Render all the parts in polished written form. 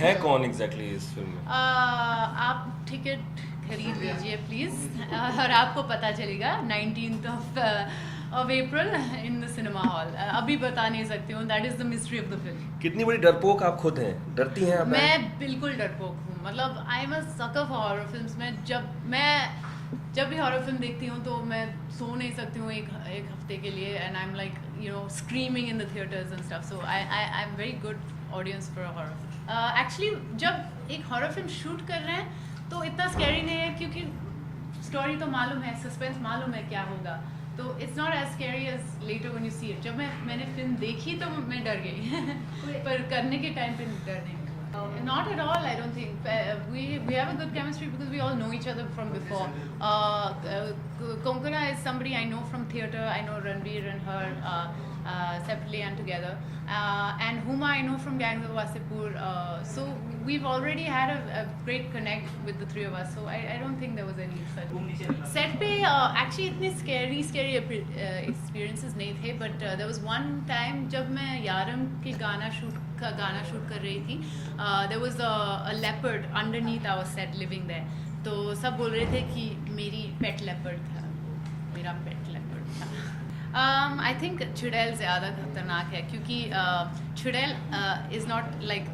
है कौन एग्जैक्टली इस फिल्म में? आप टिकट खरीद लीजिए प्लीज़ और आपको पता चलेगा 19th of April in the cinema hall. अभी बता नहीं सकती हूँ. That is the mystery of the film. कितनी बड़ी डरपोक आप खुद हैं, डरती हैं आप? मैं बिल्कुल डरपोक हूँ. मतलब I am a sucker for horror films. जब भी हॉरर फिल्म देखती हूँ तो मैं सो नहीं सकती हूँ एक हफ्ते के लिए. And I am like screaming in the theatres and stuff. So I am very good audience for a horror film. Actually जब एक हॉरर फिल्म शूट कर रहे हैं तो इतना स्कैरी नहीं है क्योंकि स्टोरी तो मालूम है, सस्पेंस मालूम है क्या होगा. तो it's not as scary as later when you see it. जब मैंने फिल्म देखी तो मैं डर गई पर करने के टाइम पे डर नहीं. Not at all, I don't think. We have a good chemistry because we all know each other from before. Konkona is somebody I know from theatre. I know Ranveer and her separately and together. And Huma I know from Gangs of Wasipur. So we've already had a great connect with the three of us. So I don't think there was any such. Set पे actually इतने scary experiences नहीं थे. But there was one time जब मैं यारम के गाना shoot कर रही थी. There was a leopard underneath our set living there. तो सब बोल रहे थे कि मेरी pet leopard था, मेरा pet leopard था. I think चुड़ैल ज़्यादा खतरनाक है क्योंकि चुड़ैल is not like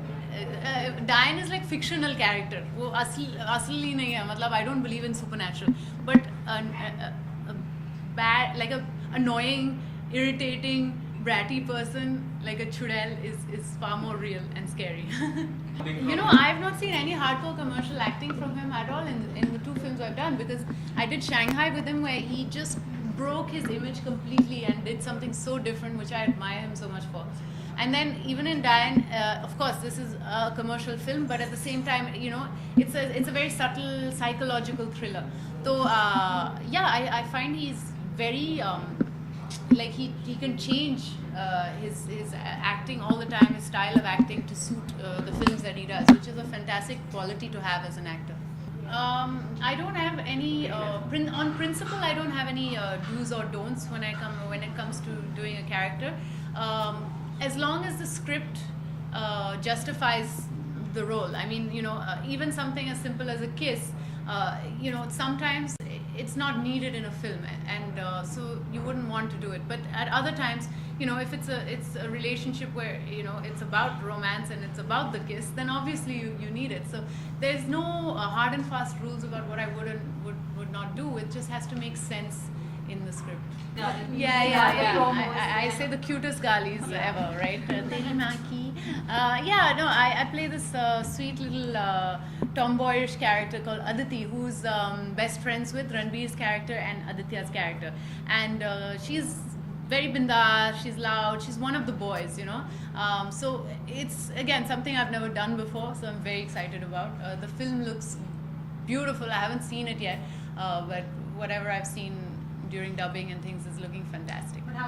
Diane is like fictional character. वो असली नहीं है. मतलब I don't believe in supernatural. But bad, like a annoying, irritating, bratty person like a chudel is far more real and scary. I've not seen any hardcore commercial acting from him at all in the two films I've done, because I did Shanghai with him where he just broke his image completely and did something so different, which I admire him so much for. And then even in Diane, of course this is a commercial film, but at the same time, it's a very subtle psychological thriller. So I find he's very like he can change his acting all the time, his style of acting to suit the films that he does, which is a fantastic quality to have as an actor. I don't have any on principle. I don't have any do's or don'ts when it comes to doing a character. As long as the script justifies the role. I mean, even something as simple as a kiss. Sometimes it's not needed in a film, and so you wouldn't want to do it. But at other times, if it's a relationship where it's about romance and it's about the kiss, then obviously you need it. So there's no hard and fast rules about what I would not do. It just has to make sense in the script. Yeah. I say the cutest galis ever, right? Teri maa ki. I play this sweet little tomboyish character called Aditi, who's best friends with Ranveer's character and Aditya's character. And she's very bindaas, she's loud, she's one of the boys, So it's, again, something I've never done before, so I'm very excited about. The film looks beautiful. I haven't seen it yet, but whatever I've seen during dubbing and things is looking fantastic.